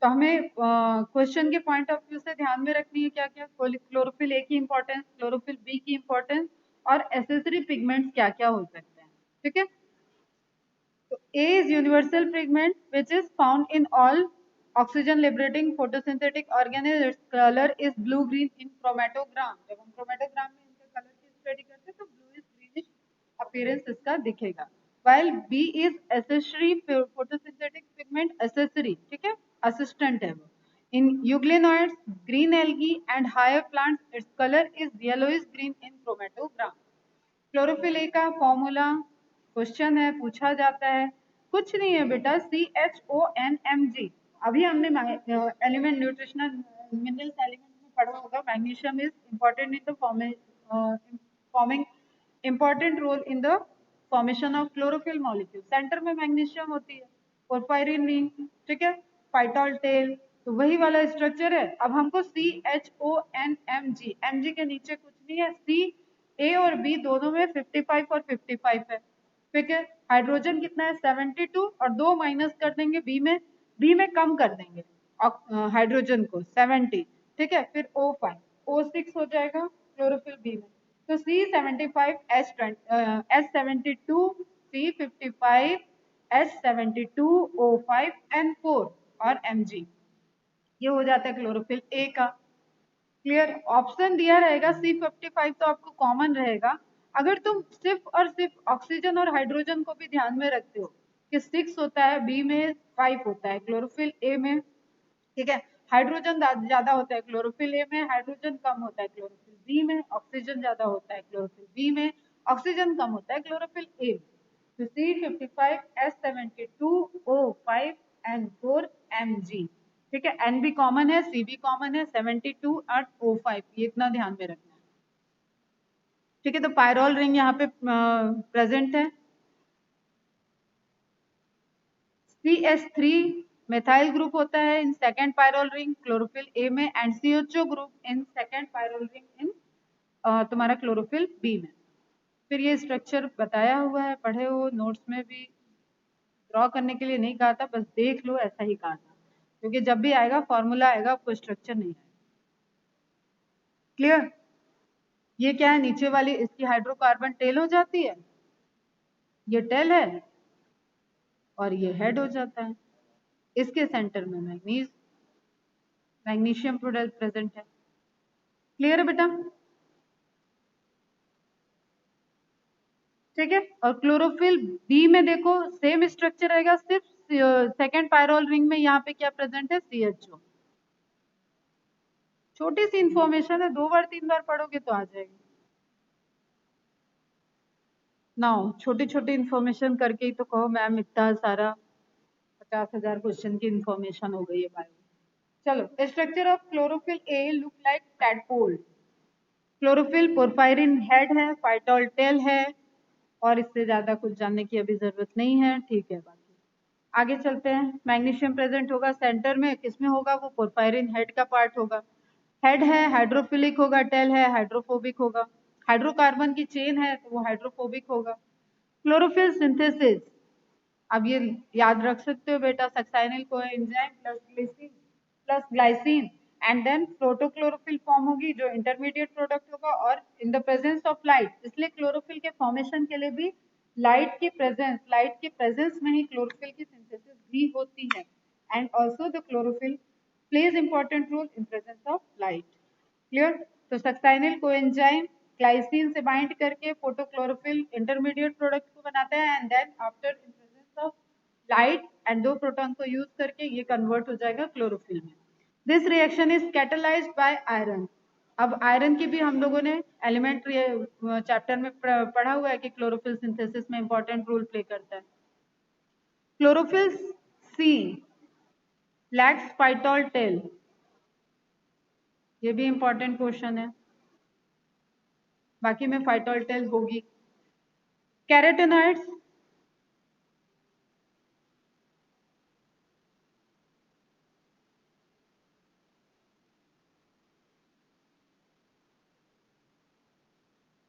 तो हमें क्वेश्चन के पॉइंट ऑफ व्यू से ध्यान में रखनी है क्या क्या, क्लोरोफिल ए की इंपॉर्टेंस, क्लोरोफिल बी की इंपॉर्टेंस और एसेसरी पिगमेंट्स क्या क्या हो सकते हैं, ठीक है। तो A is universal pigment which is found in all oxygen liberating photosynthetic organelles. Its color is blue green in chromatogram. जब हम chromatogram में इनके कलर की स्टडी करते हैं तो bluish greenish appearance इसका दिखेगा. While B is accessory photosynthetic pigment, accessory, ठीक है, assistant है वो. In euglenoids, green algae and higher plants, its color is yellowish green in chromatogram. Chlorophyll a का फॉर्मूला क्वेश्चन है, पूछा जाता है, कुछ नहीं है बेटा, CHONMG. अभी हमने एलिमेंट न्यूट्रिशनल मिनरल्स एलिमेंट में पढ़ा होगा. Magnesium is important in the forming important role in the formation of chlorophyll molecule. Centre में मैग्नीशियम होती है, पोरफायरिन रिंग, ठीक है, फाइटोल टेल, तो वही वाला स्ट्रक्चर है. अब हमको CHONMG, mg के नीचे कुछ नहीं है, C ए और बी दोनों में 55 और 55 है, ठीक है. हाइड्रोजन कितना है 72 और 2 माइनस कर देंगे बी में कम कर देंगे हाइड्रोजन को 70, ठीक है. फिर O5 O6 हो जाएगा क्लोरोफिल बी में. तो C75 S72 C55 S72 O5 N4 और Mg, ये हो जाता है क्लोरोफिल ए का. क्लियर. ऑप्शन दिया रहेगा C55 तो आपको कॉमन रहेगा. अगर तुम सिर्फ और सिर्फ ऑक्सीजन और हाइड्रोजन को भी ध्यान में रखते हो कि 6 होता है बी में, 5 होता है क्लोरोफिल ए में, ठीक है. हाइड्रोजन ज्यादा होता है क्लोरोफिल ए में, हाइड्रोजन कम होता है क्लोरोफिल बी में, ऑक्सीजन ज्यादा होता है क्लोरोफिल बी में, ऑक्सीजन कम होता है क्लोरोफिल ए में. तो C55 S72 O5 N4 Mg, ठीक है. एन भी कॉमन है, सी भी कॉमन है, 72 और O5, ये इतना ध्यान में रखना है, ठीक है. तो पायरोल रिंग यहाँ पे प्रेजेंट है. CS3 मेथाइल ग्रुप होता है in second pyrrole ring chlorophyll a में, and CHO group in second pyrrole ring in तुम्हारा क्लोरोफिल बी में. फिर ये स्ट्रक्चर बताया हुआ है, पढ़े हो नोट्स में भी. ड्रॉ करने के लिए नहीं कहा था, बस देख लो, ऐसा ही कहा था, क्योंकि जब भी आएगा फॉर्मूला आएगा, आपको स्ट्रक्चर नहीं आएगा. क्लियर. ये क्या है, नीचे वाली इसकी हाइड्रोकार्बन टेल हो जाती है, ये टेल है और ये हेड हो जाता है. इसके सेंटर में मैग्नीशियम प्रोडक्ट प्रेजेंट है. क्लियर है बेटा, ठीक है. और क्लोरोफिल बी में देखो सेम स्ट्रक्चर रहेगा, सिर्फ सेकेंड पायरोल रिंग में यहाँ पे क्या प्रेजेंट है, CHO. छोटी सी इंफॉर्मेशन है, 2 बार 3 बार पढ़ोगे तो आ जाएगी. नाउ छोटी छोटी इंफॉर्मेशन करके ही तो कहो मैम इतना सारा 50,000 क्वेश्चन की इंफॉर्मेशन हो गई है बायो. चलो, structure of chlorophyll A look like tadpole. Chlorophyll porphyrin head है, फाइटोल टेल है, और इससे ज्यादा कुछ जानने की अभी जरूरत नहीं है, ठीक है. बाकी आगे चलते हैं. मैग्नीशियम प्रेजेंट होगा सेंटर में, किसमें होगा, वो पोरफायरिन हेड का पार्ट होगा. हेड है हाइड्रोफिलिक होगा, टेल है हाइड्रोफोबिक होगा. हाइड्रोकार्बन की चेन है तो वो हाइड्रोफोबिक होगा. क्लोरोफिल सिंथेसिस, अब ये याद रख सकते हो बेटा, succinyl coenzyme plus glycine and then protochlorophyll form होगी जो इंटरमीडिएट प्रोडक्ट होगा, और in the presence of light. इसलिए क्लोरोफिल के फॉर्मेशन के लिए भी लाइट के प्रेजेंस में ही क्लोरोफिल की सिंथेसिस भी होती है. And also the chlorophyll plays important role in presence of light. Clear. तो सक्साइनिल कोएंजाइम ग्लाइसिन से बाइंड करके फोटोक्लोरोफिल इंटरमीडिएट प्रोडक्ट को बनाता है, and then after in presence of light and 2 proton को यूज करके ये कन्वर्ट हो जाएगा क्लोरोफिल में. This reaction is catalysed by iron. अब आयरन की भी हम लोगों ने एलिमेंट्री चैप्टर में पढ़ा हुआ है कि क्लोरोफिल सिंथेसिस में इंपॉर्टेंट रोल प्ले करता है. Chlorophyll C lacks phytol tail, ये भी इंपॉर्टेंट क्वेश्चन है, बाकी में फाइटोल टेल होगी. कैरोटेनॉइड्स,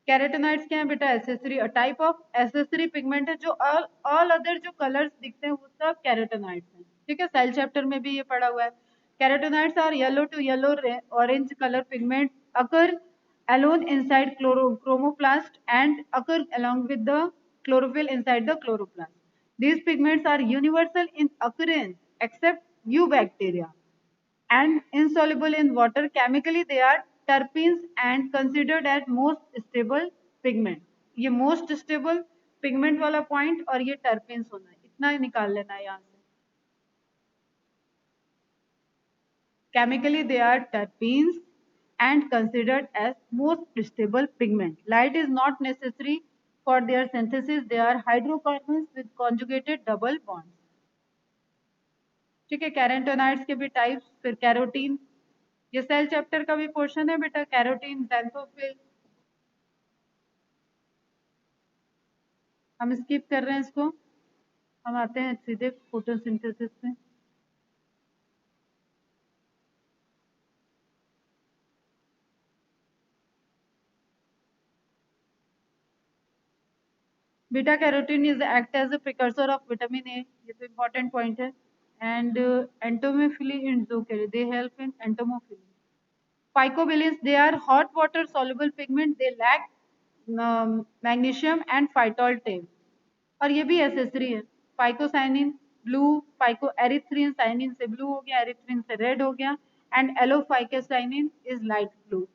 कैरोटेनॉइड्स क्या है बेटा, accessory, type of accessory pigment है, जो ऑल अदर जो कलर्स दिखते हैं वो सब कैरोटेनॉइड्स हैं. ठीक है, सेल चैप्टर में भी ये पढ़ा हुआ है। Carotenoids are yellow to yellow orange colour pigment occur alone inside chromoplast and occur along with the chlorophyll inside the chloroplast. These pigments are universal in occurrence except eubacteria and insoluble in water. Chemically, they are terpenes and considered as most stable pigment. ये most stable pigment वाला point और ये terpenes होना है, इतना ही निकाल लेना है यहाँ से. Chemically, they are terpenes and considered as most stable pigment. Light is not necessary for their synthesis. They are hydrocarbons with conjugated double bonds. ठीक है, कैरोटीनॉइड्स के भी टाइप्स, फिर कैरोटीन, ये सेल चैप्टर का भी पोर्शन है बेटा, कैरोटीन, ज़ैंथोफिल. हम स्किप कर रहे हैं इसको, हम आते हैं सीधे फोटोसिंथेसिस पे. Beta carotene is act as a precursor of vitamin A, ये तो इम्पोर्टेंट पॉइंट है. And entomophily in zoochory, they help in entomophily. Phycobilis, they are hot water soluble pigment. They lack magnesium and phytol tape. और ये भी accessory है. Phycocyanin blue, phycoerythrin, cyanin से blue हो गया, एरिथ्रिन से red हो गया, and allophycocyanin is light blue.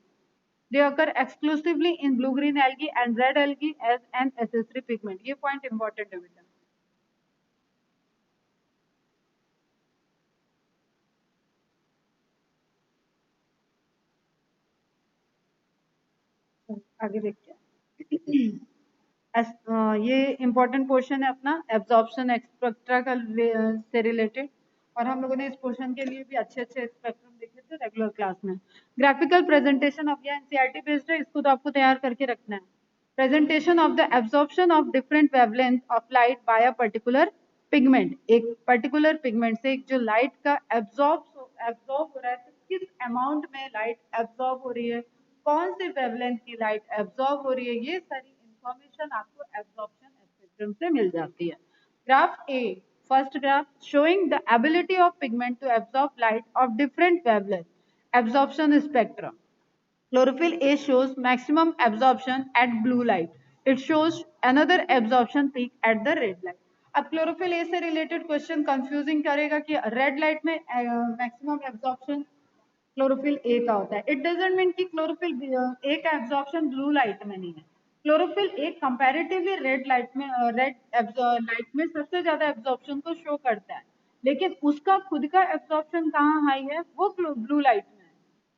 They occur exclusively in blue green algae and red algae as an accessory pigment. ये पॉइंट इंपॉर्टेंट है बेटा. आगे देखते हैं. ये इंपॉर्टेंट पोर्शन है अपना एब्जॉर्प्शन एक्सपेक्ट्रा का से रिलेटेड, और हम लोगों ने इस पोर्शन के लिए भी अच्छे अच्छे स्पेक्ट्रम देखे थे रेगुलर क्लास में. ग्राफिकल प्रेजेंटेशन ऑफ ये एनसीईआरटी बेस्ड है, इसको तो आपको तैयार करके रखना है. Presentation of the absorption of different wavelength of light by a particular pigment. एक पर्टिकुलर पिगमेंट से जो लाइट का एब्जॉर्ब हो रहा है, तो किस अमाउंट में लाइट एब्जॉर्ब हो रही है, कौन से वेवलेंथ की लाइट एब्जॉर्ब हो रही है, ये सारी इंफॉर्मेशन आपको एब्जॉर्प्शन स्पेक्ट्रम से मिल जाती है. Graph A, first graph showing the ability of pigment to absorb light of different wavelength. Absorption spectrum. Chlorophyll A shows maximum absorption at blue light. It shows another absorption peak at the red light. अब chlorophyll A से related question confusing करेगा कि red light में maximum absorption chlorophyll a का होता है. It doesn't mean कि chlorophyll a का एब्जॉर्प्शन ब्लू लाइट में नहीं है. Chlorophyll A comparatively red light में लाइट में सबसे ज्यादा एब्जॉर्प्शन को शो करता है, लेकिन उसका खुद का एब्जॉर्प्शन कहाँ हाई है, वो ब्लू लाइट में है.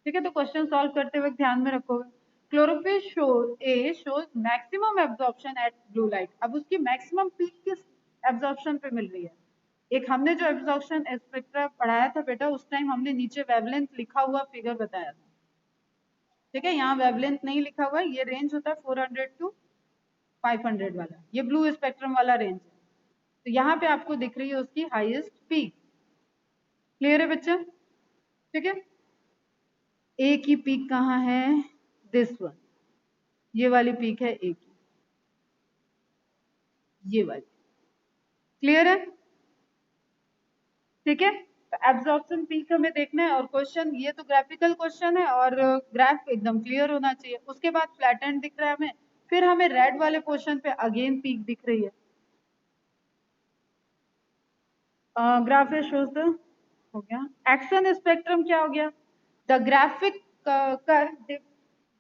ठीक है, तो क्वेश्चन सॉल्व करते वक्त ध्यान में रखोगे. Chlorophyll a shows maximum absorption at blue light. अब उसकी मैक्सिमम पीक किस एब्जॉर्प्शन पे मिल रही है. एक हमने जो एब्जॉर्प्शन स्पेक्ट्रा पढ़ाया था बेटा, उस टाइम हमने नीचे वेवलेंथ लिखा हुआ फिगर बताया था. ठीक है, यहाँ वेवलेंथ नहीं लिखा हुआ है, ये रेंज होता है 400 टू 500 वाला, ये ब्लू स्पेक्ट्रम वाला रेंज है. तो यहाँ पे आपको दिख रही है उसकी हाईएस्ट पीक. क्लियर है बच्चा? ठीक है, ए की पीक कहाँ है, दिस वन, ये वाली पीक है ए की, ये वाली. क्लियर है? ठीक है, तो एब्जॉर्प्शन पीक हमें देखना है, और क्वेश्चन ये तो ग्राफिकल क्वेश्चन है और ग्राफ एकदम क्लियर होना चाहिए. उसके बाद फ्लैटेंड दिख रहा है हमें, फिर हमें रेड वाले पोर्शन पे अगेन पीक दिख रही है. ग्राफ शोज द, हो गया. एक्शन स्पेक्ट्रम क्या हो गया, the graphic curve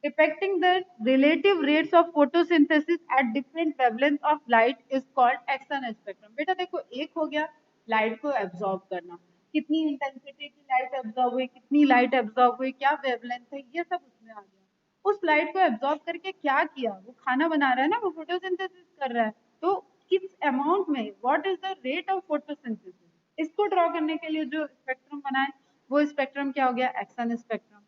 depicting the relative rates of photosynthesis at different wavelength of light is called action spectrum. बेटा देखो, एक हो गया लाइट को एब्जॉर्ब करना, कितनी इंटेंसिटी की लाइट एब्जॉर्ब हुई, कितनी लाइट एब्जॉर्ब हुई, क्या वेवलेंथ है, ये सब उसमें आ गया. उस लाइट को एब्जॉर्ब करके क्या किया, वो खाना बना रहा है ना, वो फोटोसिंथेसिस कर रहा है. तो किस अमाउंट में, what is the rate of photosynthesis, इसको ड्रॉ करने के लिए जो स्पेक्ट्रम बनाए, वो स्पेक्ट्रम क्या हो गया, एक्शन स्पेक्ट्रम.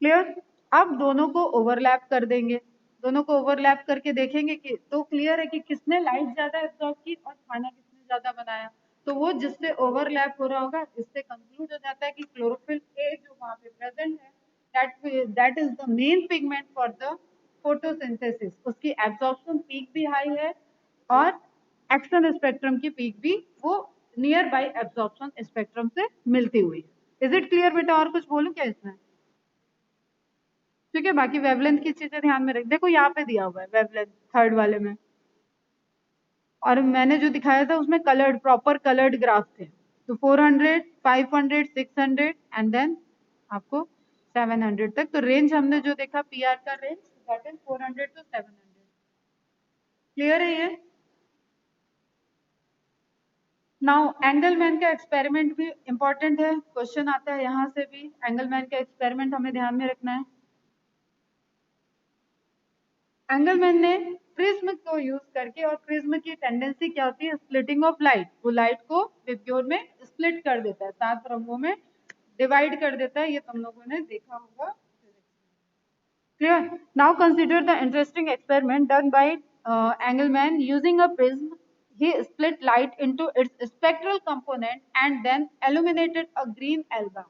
क्लियर? अब दोनों को ओवरलैप कर देंगे, दोनों को ओवरलैप करके देखेंगे कि तो क्लियर है कि किसने लाइट ज्यादा एब्जॉर्ब की और खाना किसने ज्यादा बनाया. तो वो जिससे ओवरलैप हो रहा होगा, इससे कंक्लूड हो जाता है कि क्लोरोफिल ए जो वहां पे प्रेजेंट है, that is the main pigment for the photosynthesis. उसकी एब्जॉर्प्शन पीक भी हाई है और एक्शन स्पेक्ट्रम की पीक भी वो नियर बाई एब्जॉर्प्शन स्पेक्ट्रम से मिलती हुई। इज इट क्लियर बेटा? और कुछ बोलूं क्या इसमें? ठीक है, बाकी वेवलेंथ की चीजें ध्यान में रख, देखो यहाँ पे दिया हुआ है वेवलेंथ थर्ड वाले में, और मैंने जो दिखाया था उसमें कलर्ड, प्रॉपर कलर्ड ग्राफ थे। तो 400, 500, 600 एंड देन आपको 700 तक। तो रेंज हमने जो देखा पीआर का range that is 400 to 700। Clear है ये? नाउ एंगलमैन का एक्सपेरिमेंट भी इंपॉर्टेंट है, क्वेश्चन आता है यहाँ से भी। एंगलमैन का एक्सपेरिमेंट हमें ध्यान में रखना है। एंगलमैन ने प्रिज्म को यूज करके, और प्रिज्म की टेंडेंसी क्या होती है? Splitting of light. वो लाइट को विप्योर में स्प्लिट कर देता है, 7 रंगों में डिवाइड कर देता है। ये तुम लोगों ने देखा होगा। Clear? Now consider the interesting experiment done by Engelmann using a prism. He split light into its spectral component and then illuminated a green alga,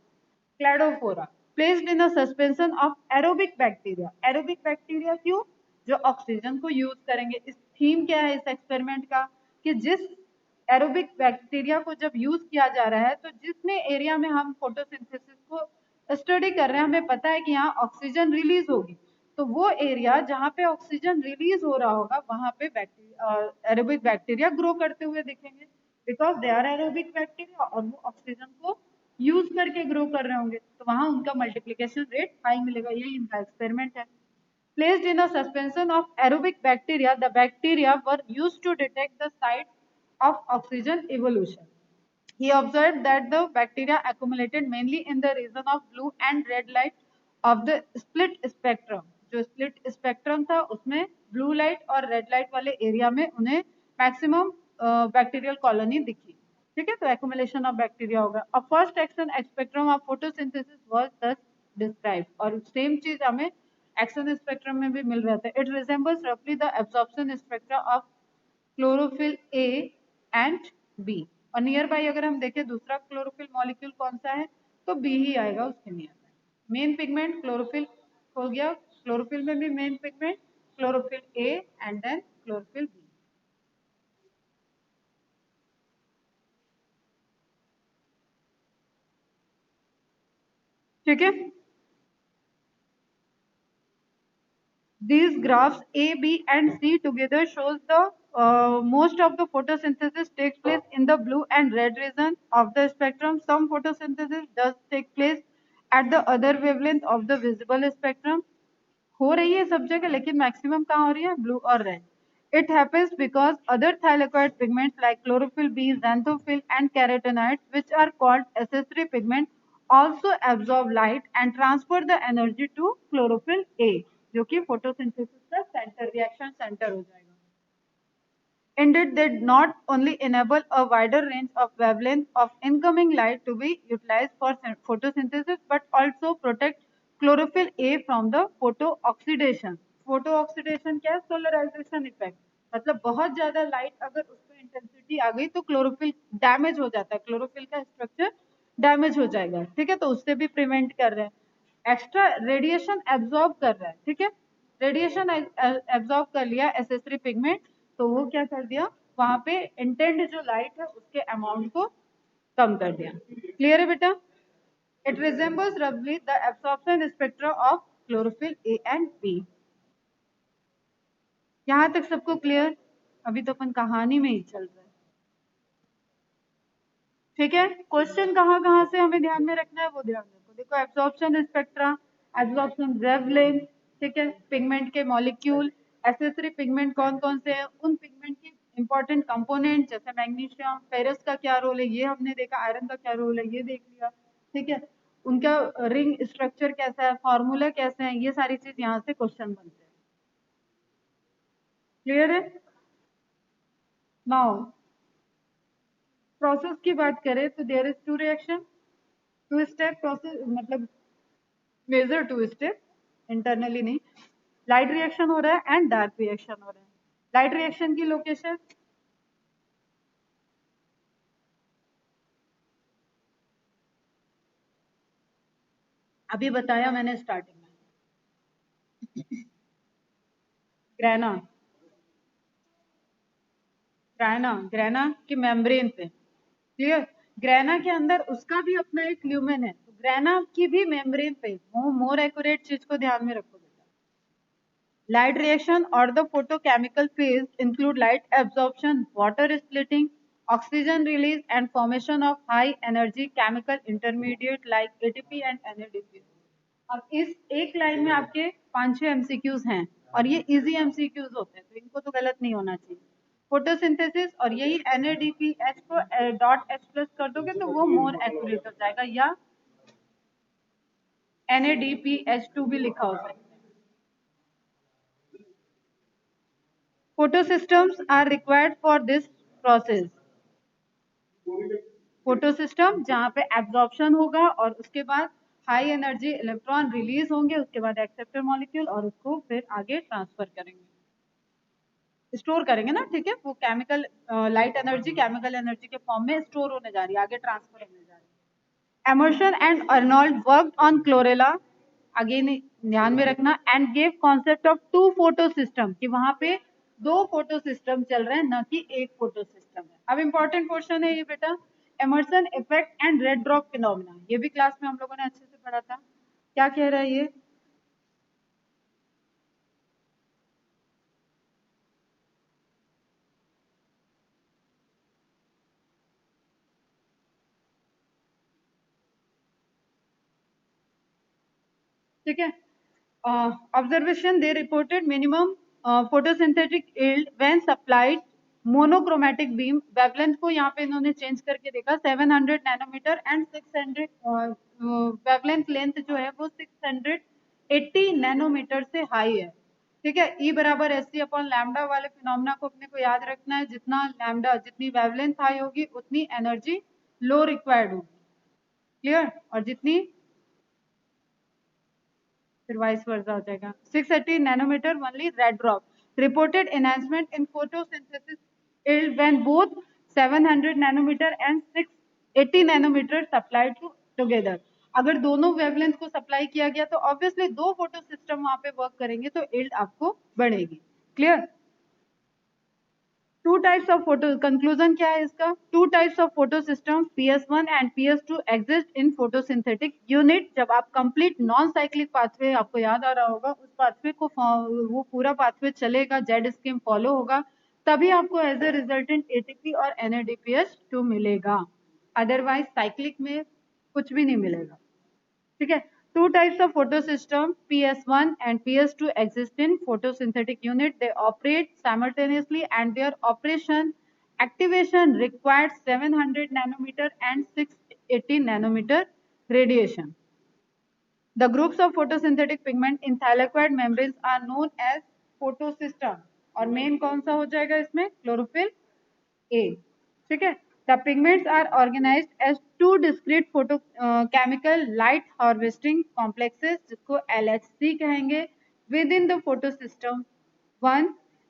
cladophora, placed in a suspension of aerobic bacteria. Aerobic bacteria क्यों? जो oxygen को use करेंगे। इस theme क्या है इस experiment का? कि जिस एरोबिक बैक्टीरिया को जब यूज किया जा रहा है, तो जितने एरिया में हम फोटोसिंथेसिस को स्टडी कर रहे हैं, हमें पता है कि यहाँ ऑक्सीजन रिलीज होगी। तो वो एरिया जहाँ पे ऑक्सीजन रिलीज हो रहा होगा, वहां पे एरोबिक बैक्टीरिया ग्रो करते हुए दिखेंगे, because they are aerobic bacteria, और वो ऑक्सीजन को यूज करके ग्रो कर रहे होंगे, तो वहां उनका मल्टीप्लीकेशन रेट हाई मिलेगा। यही इनका एक्सपेरिमेंट है। Placed in a suspension of aerobic bacteria, the bacteria were used to detect the site of oxygen evolution. He observed that the bacteria accumulated mainly in the region of blue and red light of the split spectrum. जो split spectrum था उसमें blue light और red light वाले area में उन्हें maximum bacterial colony दिखी। ठीक है, तो accumulation of bacteria होगा। A first action spectrum of photosynthesis was thus described, और सेम चीज हमें एक्शन स्पेक्ट्रम में भी मिल रहा था। It resembles roughly the absorption spectra of chlorophyll A and B. और नियर बाई अगर हम देखें दूसरा क्लोरोफिल मॉलिक्यूल कौन सा है, तो बी ही आएगा उसके near by. Main pigment chlorophyll हो गया, क्लोरोफिल में भी main pigment chlorophyll A and then chlorophyll B. ठीक है, these graphs A, B and C together shows the most of the photosynthesis takes place in the blue and red region of the spectrum. Some photosynthesis does take place at the other wavelength of the visible spectrum. हो रही है सब जगह, लेकिन maximum कहाँ हो रही है? ब्लू और red. It happens because other thylakoid pigments like chlorophyll B, xanthophyll and carotenoids, which are called accessory pigments, also absorb light and transfer the energy to chlorophyll A, जो कि photosynthesis का centre, reaction centre हो जाएगा। Indeed, they not only enable a wider range of wavelength of incoming light to be utilized for photosynthesis, but also protect chlorophyll A from the photooxidation. Photooxidation क्या है? Solarization effect. मतलब बहुत ज्यादा light अगर उस पर इंटेंसिटी आ गई तो क्लोरोफिल डैमेज हो जाता है, क्लोरोफिल का स्ट्रक्चर डैमेज हो जाएगा। ठीक है, तो उससे भी प्रिवेंट कर रहे हैं। एक्स्ट्रा रेडिएशन एब्जॉर्ब कर रहा है। ठीक है, रेडिएशन एब्जॉर्ब कर लिया एसेसरी पिगमेंट, तो वो क्या कर दिया, वहां पे इंटेंड जो लाइट है उसके अमाउंट को कम कर दिया। क्लियर है बेटा? इट रिजेंबल्स रफली the absorption spectra of chlorophyll A and B. यहां तक सबको क्लियर? अभी तो अपन कहानी में ही चल रहा है। ठीक है, क्वेश्चन कहाँ कहाँ से हमें ध्यान में रखना है वो ध्यान रखो। देखो, एब्सॉर्प्शन स्पेक्ट्रा, एब्सॉर्प्शन वेवलेंथ, ठीक है, पिगमेंट के मॉलिक्यूल, एसेसरी पिगमेंट कौन कौन से हैं, उन पिगमेंट की इंपॉर्टेंट कंपोनेंट जैसे मैग्नीशियम, फेरस का क्या रोल है ये हमने देखा, आयरन का क्या रोल है ये देख लिया। ठीक है, उनका रिंग स्ट्रक्चर कैसा है, फॉर्मूला कैसे है, ये सारी चीज यहाँ से क्वेश्चन बनते हैं। क्लियर है? नाउ प्रोसेस की बात करें तो there is two reaction, two step process, मतलब मेजर टू स्टेप, इंटरनली नहीं। लाइट रिएक्शन हो रहा है एंड डार्क रिएक्शन हो रहा है। लाइट रिएक्शन की लोकेशन अभी बताया मैंने स्टार्टिंग में, ग्रेना, ग्रेना, ग्रेना की मेम्ब्रेन पे। क्लियर। ग्रेना के अंदर उसका भी अपना एक ल्यूमेन है, तो ग्रेना की भी मेम्ब्रेन पे, मोर एक्यूरेट चीज को ध्यान में रखो बेटा। लाइट रिएक्शन और the photochemical phase include light absorption, water splitting, oxygen release and formation of high energy chemical intermediate like ATP and NADP। अब इस एक लाइन में आपके 5-6 एमसीक्यूज हैं और ये इजी एमसीक्यूज होते हैं, तो इनको तो गलत नहीं होना चाहिए। फोटोसिंथेसिस और यही NADPH co dot H plus कर दोगे तो वो मोर एक्यूरेट हो जाएगा, या NADPH2 भी लिखा हो सकता है। Photosystems are required for this process। Photosystem जहाँ पे एब्जॉर्प्शन होगा और उसके बाद हाई एनर्जी इलेक्ट्रॉन रिलीज होंगे, उसके बाद एक्सेप्टर मॉलिक्यूल और उसको फिर आगे ट्रांसफर करेंगे, स्टोर करेंगे ना, ठीक है। वो chemical light energy chemical energy के फॉर्म में स्टोर होने जा रही है, आगे ट्रांसफर होने जा रही है। Emerson and Arnold worked on chlorella, again ध्यान में रखना, and gave concept of 2 photo system, कि वहां पे 2 फोटो सिस्टम चल रहे हैं, न कि एक फोटो सिस्टम है। अब इंपॉर्टेंट क्वेश्चन है ये बेटा, Emerson effect and red drop phenomena, ये भी क्लास में हम लोगों ने अच्छे से पढ़ा था। क्या कह रहा है ये? ठीक है। Observation, they reported minimum photosynthetic yield when supplied monochromatic beam. Wavelength को यहाँ पे इन्होंने चेंज करके देखा, 700 नैनोमीटर एंड 600 वेवलेंथ लेंथ जो है वो 680 नैनोमीटर से हाई है। ठीक है। E बराबर एस सी अपॉन लैम्डा वाले फिनोमेना को अपने को याद रखना है, जितना लैम्डा जितनी वेवलेंथ हाई होगी उतनी एनर्जी लो रिक्वायर्ड होगी। क्लियर। और जितनी फिर वाइस वर्सा हो जाएगा। 680 nanometre only red drop reported enhancement in photosynthesis yield when both 700 nanometre and 680 nanometre supplied to together. अगर दोनों वेवलेंथ को सप्लाई किया गया तो ऑब्वियसली 2 फोटो सिस्टम वहां पे वर्क करेंगे तो yield आपको बढ़ेगी। Clear. Two types of photo, conclusion क्या है इसका? Two types of photo system PS1 and PS2 exist in photosynthetic unit. जब आप कंप्लीट नॉन साइक्लिक पाथवे, आपको याद आ रहा होगा, उस पाथवे को वो पूरा पाथवे चलेगा, जेड स्कीम फॉलो होगा, तभी आपको एज ए रिजल्टेंट ATP और NADPH2 मिलेगा। अदरवाइज साइक्लिक में कुछ भी नहीं मिलेगा। ठीक है। Two types of photosystem, PS1 and PS2 exist in photosynthetic unit. They operate simultaneously and their operation activation requires 700 nanometer and 680 nanometer radiation. The groups of photosynthetic pigment in thylakoid membranes are known as photosystem। और main कौन सा हो जाएगा इसमें? Chlorophyll A। ठीक है। The pigments are organized as 2 discrete photochemical light harvesting complexes, जिसको LHC कहेंगे, within the photosystem 1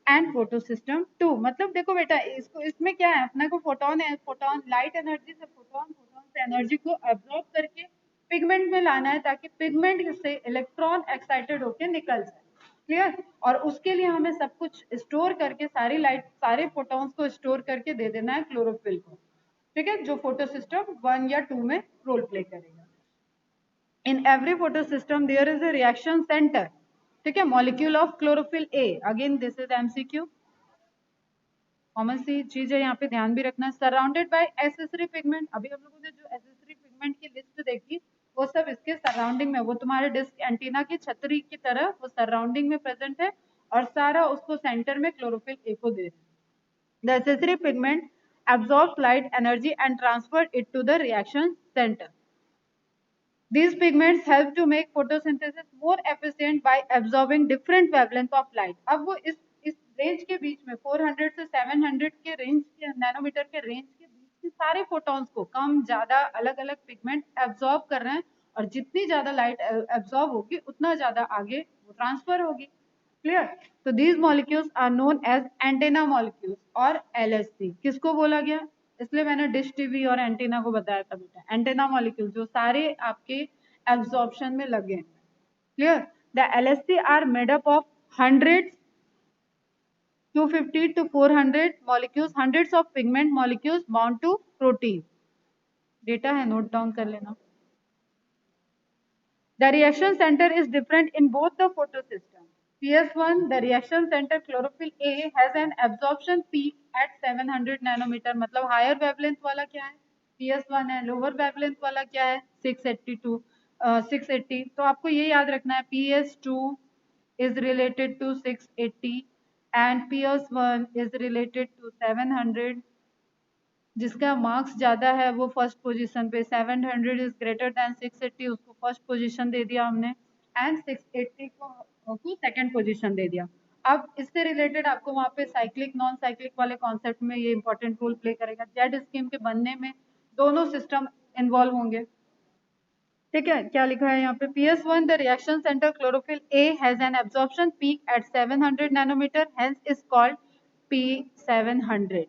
and photosystem 2। मतलब देखो बेटा, इसको इसमें क्या है, अपने को फोटोन है, फोटोन लाइट एनर्जी से फोटोन से एनर्जी को एब्जॉर्ब करके पिगमेंट में लाना है, ताकि पिगमेंट से इलेक्ट्रॉन एक्साइटेड होकर निकल जाए। क्लियर। और उसके लिए हमें सब कुछ स्टोर करके, सारी लाइट सारे फोटॉन्स को स्टोर करके दे देना है क्लोरोफिल को। ठीक है। जो फोटो सिस्टम 1 या 2 में रोल प्ले करेगा। In every photosystem there is a reaction centre. ठीक है। Molecule of chlorophyll A, again this is MCQ, common सी चीज है, यहाँ पे ध्यान भी रखना। Surrounded by accessory pigment. अभी हम लोगों ने जो एसेसरी पिगमेंट की लिस्ट देखी वो सब इसके सराउंडिंग में, वो तुम्हारे डिस्क एंटीना की छतरी की तरह वो सराउंडिंग में प्रेजेंट है, और सारा उसको सेंटर में क्लोरोफिल A को दे रहे हैं। The accessory pigment absorbs light energy and transfer it to the reaction center. These pigments help to make photosynthesis more efficient by absorbing different wavelength of light। अब वो इस रेंज के बीच में 400 से 700 के रेंज के नैनोमीटर के रेंज के बीच के सारे फोटॉन्स को कम ज्यादा अलग अलग पिगमेंट एब्जॉर्ब कर रहे हैं, और जितनी ज्यादा लाइट एब्जॉर्ब होगी उतना ज्यादा आगे वो ट्रांसफर होगी। क्लियर। तो these molecules are known as antenna molecules और LHC। किसको बोला गया? इसलिए मैंने डिश टीवी और एंटीना को बताया था बेटा। एंटेना मॉलिक्यूल जो सारे आपके एब्जॉर्प्शन में लगे हैं। Clear. The LHC are made up of hundreds 250 to 400 molecules, hundreds of pigment molecules bound to protein। Data है, नोट डाउन कर लेना। The reaction center is different in both the photosystem. PS1, the reaction center chlorophyll A has an absorption peak at 700 nanometer. मतलब higher wavelength वाला क्या है? PS1 है. Lower wavelength वाला क्या है? 682, 680. तो आपको ये याद रखना है. PS2 is related to 680 and PS1 is related to 700. जिसका मार्क्स ज्यादा है वो फर्स्ट पोजीशन पे, 700 इज ग्रेटर देन 680, उसको फर्स्ट पोजीशन दे दिया हमने, एंड 680 को सेकंड पोजीशन दे दिया। अब इससे रिलेटेड आपको वहाँ पे साइक्लिक नॉन साइक्लिक वाले कॉन्सेप्ट में ये इंपॉर्टेंट रोल प्ले करेगा। जेड स्कीम के बनने में दोनों सिस्टम इन्वॉल्व होंगे। ठीक है, क्या लिखा है यहाँ पे? PS1 the reaction centre chlorophyll A has an absorption peak at 700 nanometre, hence is called P700.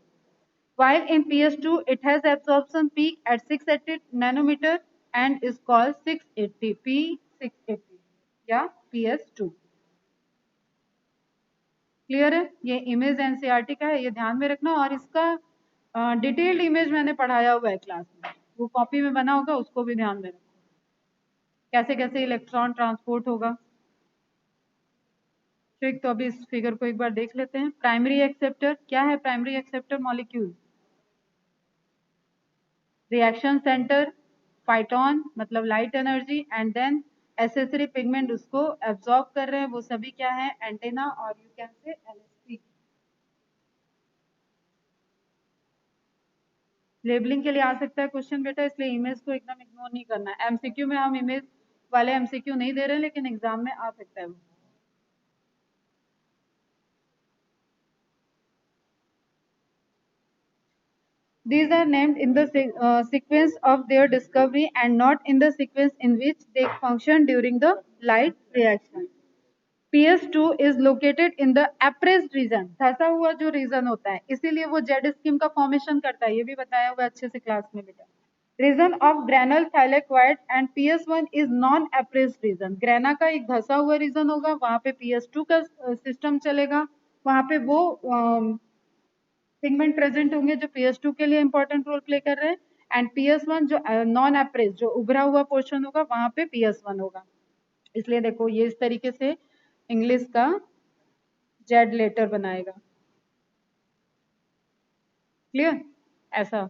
While in PS2 it has absorption peak at 680 nanometer and is called 680, P680 या PS2। Clear है? ये image NCERT का है, ये ध्यान में रखना। और इसका डिटेल्ड इमेज मैंने पढ़ाया हुआ है क्लास में, वो कॉपी में बना होगा, उसको भी ध्यान में रखना, कैसे कैसे इलेक्ट्रॉन ट्रांसपोर्ट होगा। ठीक, तो अभी इस फिगर को एक बार देख लेते हैं। प्राइमरी एक्सेप्टर क्या है? Primary acceptor molecule, reaction centre photon मतलब light energy, and then accessory pigment उसको एब्जॉर्ब कर रहे हैं, वो सभी क्या है? एंटेना और you can say LST. Labelling के लिए आ सकता है क्वेश्चन बेटा, इसलिए इमेज को एकदम इग्नोर नहीं करना है। एमसीक्यू में हम इमेज वाले एमसीक्यू नहीं दे रहे हैं, लेकिन एग्जाम में आ सकता है वो। These are named in the sequence of their discovery and not in the sequence in which they function during the light reaction. PS2 is located in the appraised region, धसा हुआ जो रीजन होता है, इसीलिए वो जेड स्कीम का formation करता है, ये भी बताया हुआ अच्छे से क्लास में बेटा। Region of granal thylakoid and PS1 is non appraised region. Grana का एक धसा हुआ रीजन होगा, वहां पे PS2 का सिस्टम चलेगा, वहां पे वो पिगमेंट प्रेजेंट होंगे जो PS2 के लिए इंपॉर्टेंट रोल प्ले कर रहे हैं, एंड PS1 जो नॉन एप्रेस जो उभरा हुआ पोर्शन होगा वहां पे PS1 होगा। इसलिए देखो ये इस तरीके से इंग्लिश का जेड लेटर बनाएगा। क्लियर? ऐसा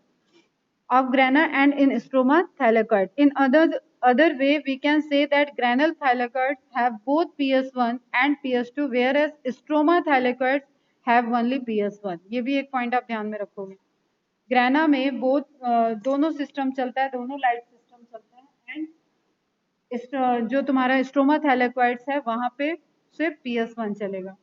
of grana and in stroma thylakoid. In other way, we can say that granule thylakoids have both PS1 and PS2, whereas stroma thylakoids have only PS1. ये भी एक पॉइंट आप ध्यान में रखोगे। ग्रेना में दोनों सिस्टम चलता है, दोनों लाइट सिस्टम चलते हैं, एंड जो तुम्हारा स्ट्रोमा थैलेक्वाइड्स है वहां पे सिर्फ PS1 चलेगा।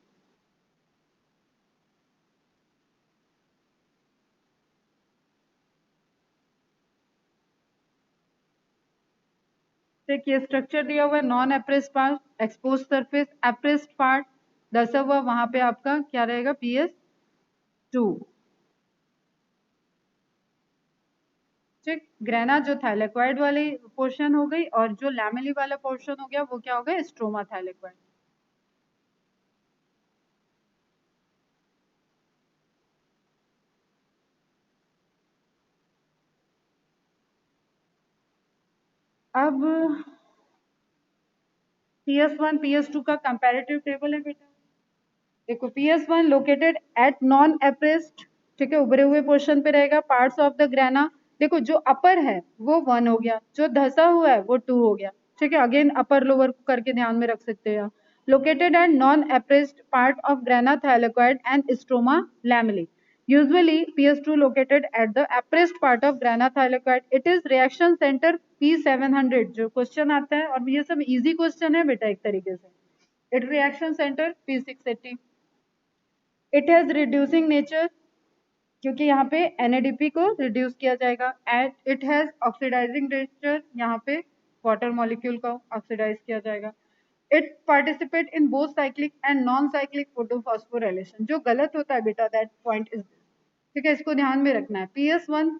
ये स्ट्रक्चर दिया हुआ है, non appressed part, expose surface, appressed part दसा हुआ, वहां पे आपका क्या रहेगा? PS2। ठीक, ग्रेना जो थैलेक्वाइड वाली पोर्शन हो गई, और जो लैमेली वाला पोर्शन हो गया वो क्या हो गया? Stroma thylakoid. अब PS1 PS2 का कंपैरेटिव टेबल है बेटा। देखो PS1 located at non appressed, ठीक है, उभरे हुए पोर्शन पे रहेगा, पार्ट्स ऑफ द ग्रेना। देखो जो अपर है वो 1 हो गया, जो धसा हुआ है वो 2 हो गया। ठीक है, अगेन अपर लोअर करके ध्यान में रख सकते हैं। Located at non appressed part of grana thylakoid and stroma lamellae. Usually PS2 located at the appraised part of grana thylakoid. It is reaction center P700 जो क्वेश्चन आता है, और ये सब इजी क्वेश्चन है बेटा एक तरीके से। It reaction center P680. It has reducing nature, क्योंकि यहाँ पे NADP को रिड्यूस किया जाएगा, and it has oxidising nature, यहाँ पे वाटर मॉलिक्यूल को ऑक्सीडाइज किया जाएगा। It participate in both cyclic and non cyclic photophosphorylation. जो गलत होता है बेटा दैट पॉइंट इज, ठीक है, इसको ध्यान में रखना है। PS1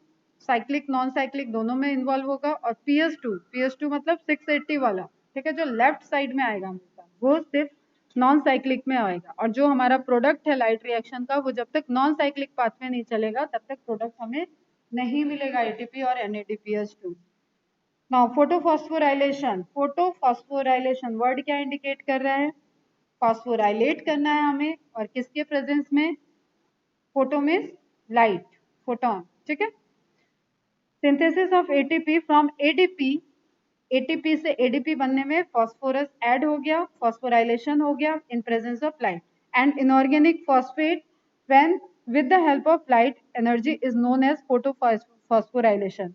साइक्लिक नॉन साइक्लिक दोनों में इन्वॉल्व होगा, और PS2 मतलब 680 वाला, ठीक है, जो लेफ्ट साइड में आएगा हमेशा, वो सिर्फ नॉन साइक्लिक में आएगा। और जो हमारा प्रोडक्ट है लाइट रिएक्शन का, वो जब तक नॉन साइक्लिक पाथवे नहीं चलेगा तब तक प्रोडक्ट हमें नहीं मिलेगा ATP और NADPH2। नाउ फोटोफॉस्फोराइलेशन वर्ड क्या इंडिकेट कर रहा है? फॉस्फोराइलेट करना है हमें, और किसके प्रेजेंस में? फोटो मीन्स लाइट, फोटोन, ठीक है। Synthesis of ATP from ADP, ATP से एडीपी बनने में फॉस्फोरस ऐड हो गया, फॉस्फोराइलेशन हो गया इन presence of light, and inorganic phosphate when with the help of light energy is known as photophosphorylation.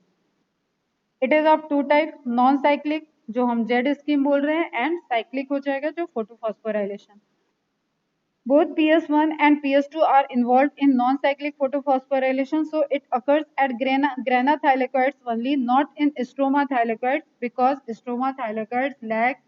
It is of two types, non cyclic जो हम Z scheme बोल रहे हैं, एंड साइक्लिक हो जाएगा जो photophosphorylation. Both PS1 and PS2 are involved in non-cyclic photophosphorylation, so it occurs at grana thylakoids only, not in stroma thylakoids, because stroma thylakoids lack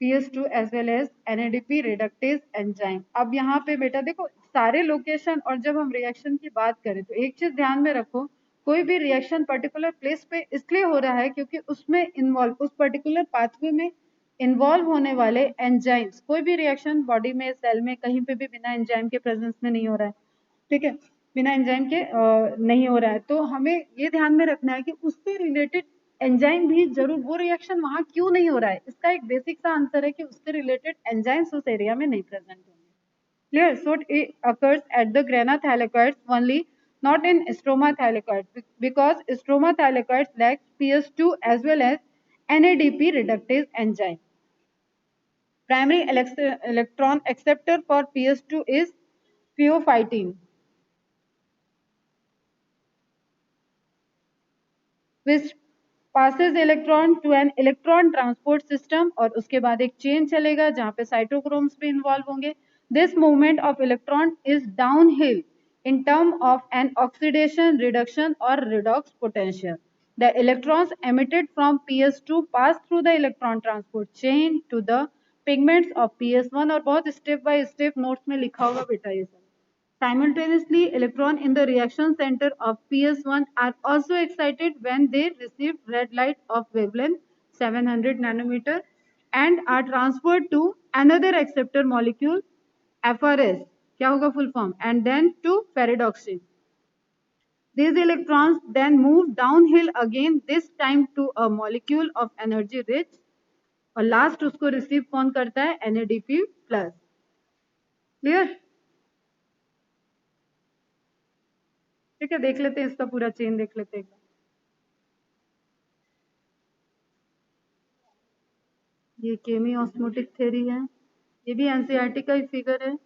PS2 as well as NADP reductase enzyme. अब यहाँ पे बेटा देखो सारे location, और जब हम reaction की बात करें तो एक चीज ध्यान में रखो, कोई भी रिएक्शन पर्टिकुलर प्लेस पे इसलिए हो रहा है क्योंकि उसमें इन्वॉल्व, उस पर्टिकुलर पाथवे में इन्वॉल्व होने वाले एंजाइम्स, कोई भी रिएक्शन बॉडी में, सेल में, कहीं पे भी बिना एंजाइम के प्रेजेंस में नहीं हो रहा है, ठीक है, बिना एंजाइम के नहीं हो रहा है। तो हमें ये ध्यान में रखना है कि उससे रिलेटेड एंजाइम भी जरूर, वो रिएक्शन वहां क्यों नहीं हो रहा है, इसका एक बेसिक सा आंसर है कि उससे रिलेटेड एंजाइम्स उस एरिया में नहीं प्रेजेंट होंगे। Clear? So it occurs at the grana thylakoids only, not in stroma thylakoids, because stroma thylakoids lack PS2 as well as NADP reductase enzyme. Primary electron acceptor for PS2 is pheophytin, which passes electron to an electron transport system, और उसके बाद एक chain चलेगा जहां पे cytochromes भी involve होंगे। This movement of electron is downhill in term of an oxidation, reduction or redox potential. The electrons emitted from PS2 pass through the electron transport chain to the pigments of PS1, और बहुत step by step notes में लिखा होगा बेटा ये सब। Simultaneously, electrons in the reaction center of PS1 are also excited when they receive red light of wavelength 700 nanometer and are transferred to another acceptor molecule, FRS, क्या होगा full form, and then to pyridoxine. These electrons then move downhill again, this time to a molecule of energy rich, और last उसको receive कौन करता है? NADP plus. Clear? ठीक है, देख लेते हैं इसका पूरा चेन, देख लेते हैं। ये केमी ऑस्मोटिक थ्योरी है, ये भी एनसीईआरटी का ही फिगर है।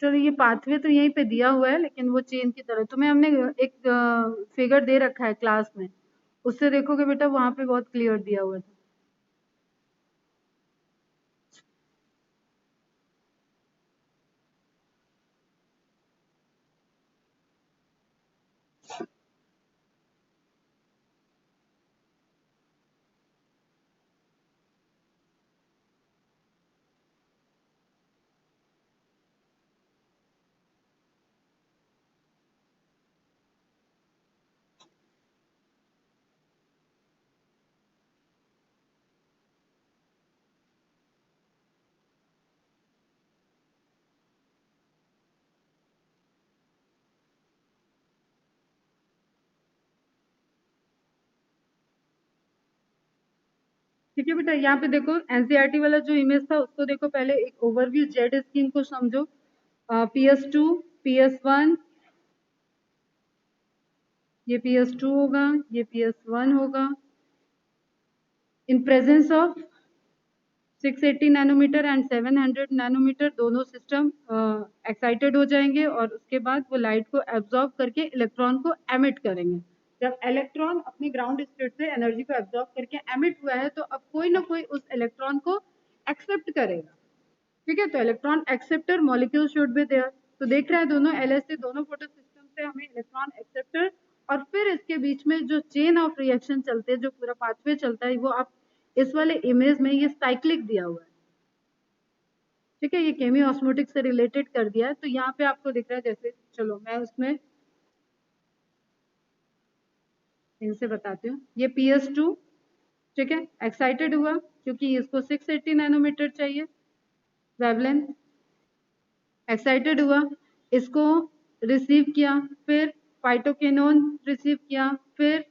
चलो ये पाथवे तो यहीं पे दिया हुआ है, लेकिन वो चेन की तरह तुम्हें हमने एक फिगर दे रखा है क्लास में, उससे देखोगे बेटा वहां पे बहुत क्लियर दिया हुआ था। ठीक है बेटा, यहाँ पे देखो एनसीईआरटी वाला जो इमेज था उसको देखो पहले, एक ओवरव्यू जेड स्कीम को समझो। PS2, PS1, ये PS2 होगा, ये PS1 होगा, in presence of 680 nanometre and 700 nanometre दोनों सिस्टम एक्साइटेड हो जाएंगे, और उसके बाद वो लाइट को एब्जॉर्ब करके इलेक्ट्रॉन को एमिट करेंगे। जब इलेक्ट्रॉन अपनी ग्राउंड स्टेट से एनर्जी को एब्जॉर्ब करके एमिट हुआ है, तो अब कोई ना कोई उस इलेक्ट्रॉन को एक्सेप्ट करेगा, ठीक है। तो electron acceptor molecule should be there. तो देख रहे हैं दोनों LSC, दोनों फोटो सिस्टम से हमें इलेक्ट्रॉन एक्सेप्टर, और फिर इसके बीच में जो चेन ऑफ रिएक्शन चलते हैं, जो पूरा पाथवे चलता है, वो आप इस वाले इमेज में ये साइक्लिक दिया हुआ है, ठीक है। ये केमी ऑस्मोटिक से रिलेटेड कर दिया है। तो यहाँ पे आपको दिख रहा है जैसे चलो मैं उसमें इनसे बताती हूँ। ये PS2, ठीक है, एक्साइटेड हुआ क्योंकि इसको 680 नैनोमीटर चाहिए वेवलेंथ। एक्साइटेड हुआ, इसको रिसीव किया, फिर फाइटोकेनोन रिसीव किया, फिर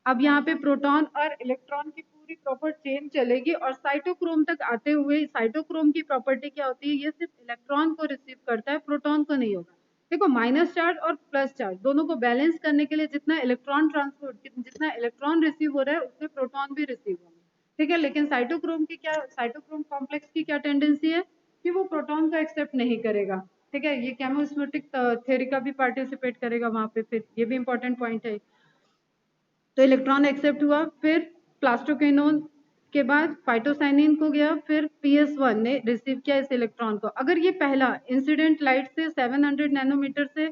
अब यहाँ पे प्रोटॉन और इलेक्ट्रॉन की पूरी प्रॉपर चेन चलेगी और साइटोक्रोम तक आते हुए साइटोक्रोम की प्रॉपर्टी क्या होती है, ये सिर्फ इलेक्ट्रॉन को रिसीव करता है, प्रोटॉन को नहीं होगा। देखो माइनस चार्ज और प्लस चार्ज दोनों को बैलेंस करने के लिए जितना इलेक्ट्रॉन ट्रांसपोर्ट, जितना इलेक्ट्रॉन रिसीव हो रहा है उतने प्रोटॉन भी रिसीव होंगे, ठीक है। लेकिन साइटोक्रोम की क्या, साइटोक्रोम कॉम्प्लेक्स की क्या टेंडेंसी है कि वो प्रोटॉन को एक्सेप्ट नहीं करेगा, ठीक है। ये केमोस्मोटिक थ्योरी का भी पार्टिसिपेट करेगा वहां पे, फिर ये भी इंपॉर्टेंट पॉइंट है। तो इलेक्ट्रॉन एक्सेप्ट हुआ, फिर प्लास्टोकेनोन के बाद फाइटोसाइनिन को गया, फिर PS1 ने रिसीव किया इस इलेक्ट्रॉन को। अगर ये पहला इंसिडेंट लाइट से 700 नैनोमीटर से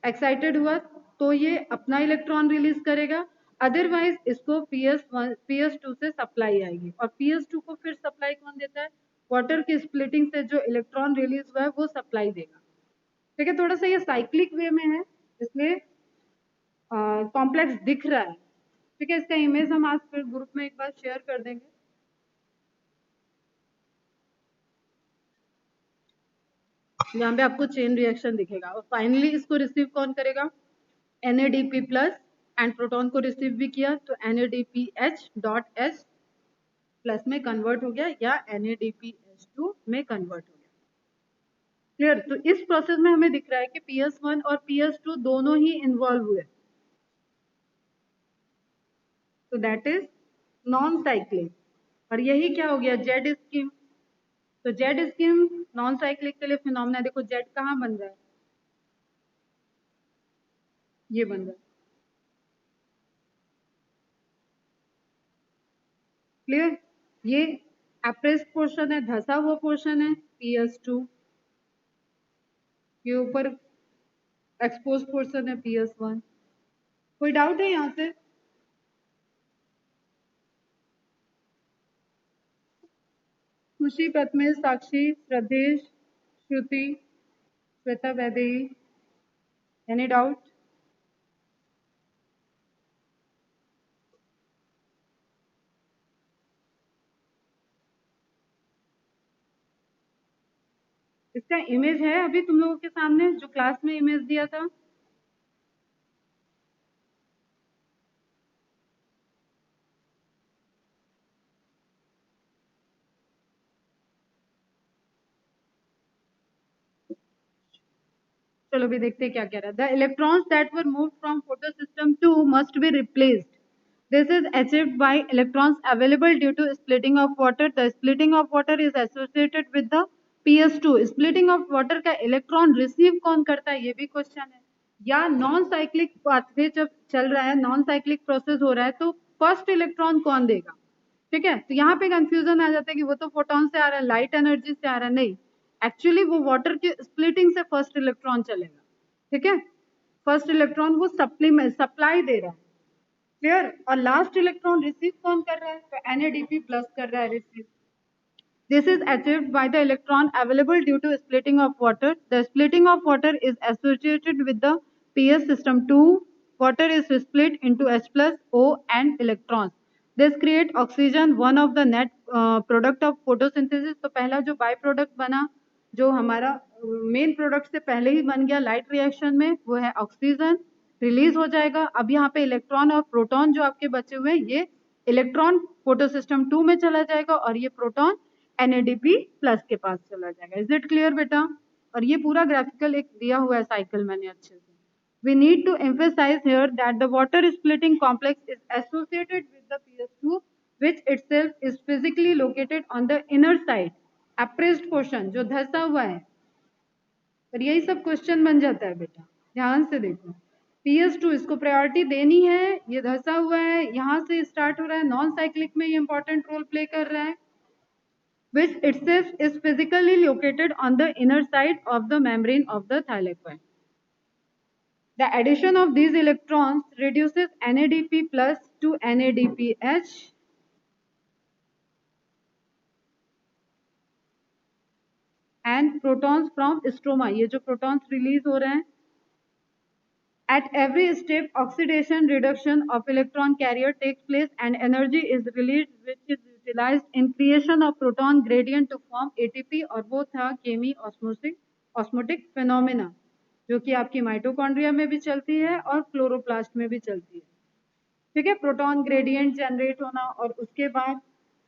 एक्साइटेड हुआ तो ये अपना इलेक्ट्रॉन रिलीज करेगा, अदरवाइज इसको PS2 से सप्लाई आएगी। और PS2 को फिर सप्लाई कौन देता है, वाटर की स्प्लिटिंग से जो इलेक्ट्रॉन रिलीज हुआ है वो सप्लाई देगा, ठीक है। थोड़ा सा ये साइक्लिक वे में है इसलिए कॉम्प्लेक्स दिख रहा है, ठीक है। इसका इमेज हम आज फिर ग्रुप में एक बार शेयर कर देंगे। यहाँ पे आपको चेन रिएक्शन दिखेगा और फाइनली इसको रिसीव कौन करेगा, NADP प्लस, एंड प्रोटॉन को रिसीव भी किया तो NADPH.H प्लस में कन्वर्ट हो गया या NADPH2 में कन्वर्ट हो गया। क्लियर। तो इस प्रोसेस में हमें दिख रहा है कि PS1 और PS2 दोनों ही इन्वॉल्व हुए, तो दैट इज नॉन साइक्लिक। और यही क्या हो गया, जेड स्कीम। तो जेड स्कीम नॉन साइक्लिक के लिए फिनोमेना, देखो जेड कहाँ बन रहा है, ये बन रहा है। क्लियर। ये एप्रेस्ड पोर्शन है, धसा हुआ पोर्शन है PS2 के ऊपर, एक्सपोज पोर्शन है PS1। कोई डाउट है यहाँ से? खुशी, प्रथमेश, साक्षी, श्रद्धेश, श्रुति, श्वेता वैदेही, एनी डाउट? इसका इमेज है अभी तुम लोगों के सामने जो क्लास में इमेज दिया था। चलो भी देखते हैं क्या कह रहा है। The electrons that were move from photo system two must be replaced, this is achieved by electrons available due to splitting of water. The splitting of water is associated with the PS2। splitting of water का electron receive कौन करता है, ये भी question है। या non cyclic pathway जब चल रहा है, नॉन साइक्लिक प्रोसेस हो रहा है, तो फर्स्ट इलेक्ट्रॉन कौन देगा, ठीक है। तो यहाँ पे कंफ्यूजन आ जाता है कि वो तो फोटोन से आ रहा है, लाइट एनर्जी से आ रहा है, नहीं, एक्चुअली वो वाटर की स्प्लिटिंग से फर्स्ट इलेक्ट्रॉन चलेगा, ठीक है। फर्स्ट इलेक्ट्रॉन वो सप्लाई दे रहा है, क्लियर। और लास्ट इलेक्ट्रॉन रिसीव कौन कर रहा है, तो NADP प्लस कर रहा है receive. This is achieved by the electron available due to splitting of water. The splitting of water is associated with the PS system 2. Water is split into H plus O and electrons. This create oxygen, one of the net product of photosynthesis. तो पहला जो by product बना, जो हमारा main product से पहले ही बन गया लाइट रिएक्शन में, वो है ऑक्सीजन, रिलीज हो जाएगा। अब यहाँ पे इलेक्ट्रॉन और प्रोटॉन जो आपके बचे हुए हैं, ये इलेक्ट्रॉन फोटो सिस्टम 2 में चला जाएगा और ये प्रोटॉन NADP प्लस के पास चला जाएगा। इज इट क्लियर बेटा? और ये पूरा ग्राफिकल एक दिया हुआ है साइकिल मैंने अच्छे से। We need to emphasize here that the water splitting complex is associated with the PS2, which itself is physically located on the inner side, appraised portion जो धसा हुआ है। पर यही सब क्वेश्चन बन जाता है बेटा, ध्यान से देखो। PS2 इसको प्रायोरिटी देनी है, ये धसा हुआ है, यहाँ से स्टार्ट हो रहा है, नॉन साइक्लिक में ये इंपॉर्टेंट रोल प्ले कर रहा है, which itself is physically located on the inner side of the membrane of the thylakoid. The addition of these electrons reduces NADP plus to NADPH and protons from stroma। ये जो protons release हो रहे हैं At every step, oxidation reduction of electron carrier takes place and energy is released which is utilized in creation of proton gradient to form ATP और वो था केमी osmotic phenomena जो कि आपकी माइटोकॉन्ड्रिया में भी चलती है और क्लोरोप्लास्ट में भी चलती है। ठीक है, प्रोटॉन ग्रेडियंट जनरेट होना और उसके बाद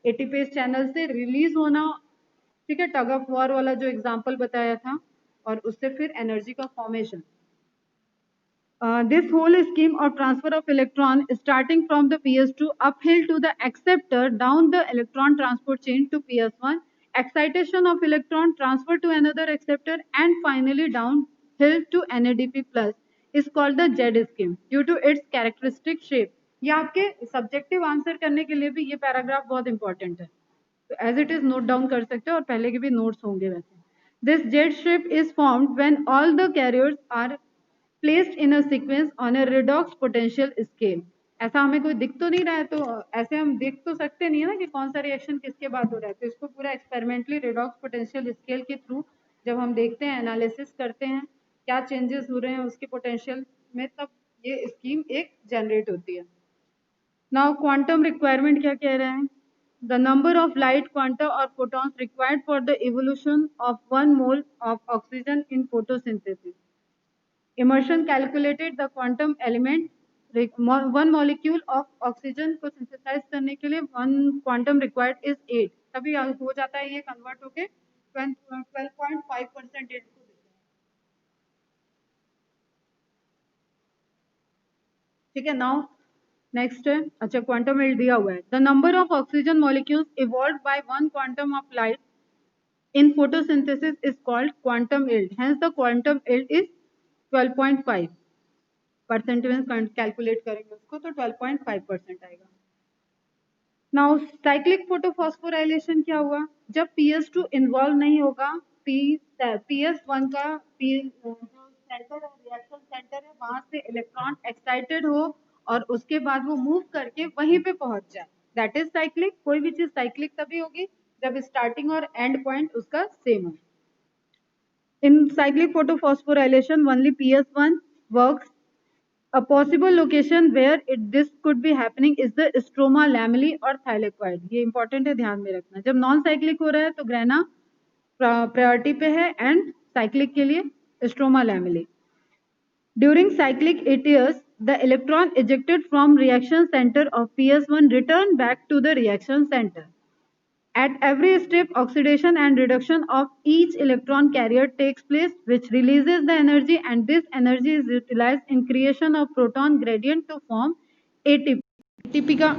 एटीपेज चैनल से रिलीज होना। ठीक है, टग ऑफ वॉर वाला जो एग्जांपल बताया था और उससे फिर एनर्जी का formation. This whole scheme of transfer of electron starting from the PS2 uphill to the acceptor down the electron transport chain to PS1, excitation of electron transfer to another acceptor and finally downhill to NADP plus is called the Z scheme due to its characteristic shape. ये आपके subjective answer करने के लिए भी ये paragraph बहुत important है, तो as it is note down कर सकते हो और पहले के भी नोट्स होंगे वैसे। This Z shape is formed when all the carriers are placed in a sequence on a redox potential scale. ऐसा हमें कोई दिख तो नहीं रहा है, तो ऐसे हम देख तो सकते नहीं है ना कि कौन सा रिएक्शन किसके बाद हो रहा है, तो इसको पूरा एक्सपेरिमेंटली रिडॉक्स पोटेंशियल स्केल के थ्रू जब हम देखते हैं, एनालिसिस करते हैं क्या चेंजेस हो रहे हैं उसके पोटेंशियल में, तब ये स्कीम एक जनरेट होती है। नाउ क्वांटम रिक्वायरमेंट क्या कह रहे हैं? The number of light quanta or photons required for the evolution of 1 mole of oxygen in photosynthesis. Immersion calculated the quantum element, one molecule of oxygen को synthesize करने के लिए 1 quantum required is 8, तभी हो जाता है ये convert होके 12.5% को। ठीक है, नाउ नेक्स्ट है, अच्छा क्वांटम इल्ड दिया हुआ है। The number of oxygen molecules evolved by 1 quantum of light in photosynthesis is called quantum yield. Hence the quantum yield is 12.5 percent में कैलकुलेट करेंगे उसको तो 12.5% आएगा। नाउ साइक्लिक फोटोफॉस्फोराइलेशन क्या हुआ? जब PS2 इन्वॉल्व नहीं होगा, PS1 का जो सेंटर है, रिएक्शन सेंटर है, वहां से इलेक्ट्रॉन एक्साइटेड हो और उसके बाद वो मूव करके वहीं पे पहुंच जाए, दैट इज साइक्लिक। कोई भी चीज साइक्लिक तभी होगी जब स्टार्टिंग और एंड पॉइंट उसका सेम हो। इन cyclic photophosphorylation only PS1 works. A possible location where this could be happening is the stroma lamellae और thylakoid। ये इंपॉर्टेंट है, ध्यान में रखना। जब नॉन साइक्लिक हो रहा है तो ग्रेना प्रायोरिटी पे है एंड साइक्लिक के लिए stroma लैमेलाe। During cyclic ATS, the electron ejected from reaction center of PS1 return back to the reaction center. At every step, oxidation and reduction of each electron carrier takes place, which releases the energy, and this energy is utilized in creation of proton gradient to form ATP. ATP का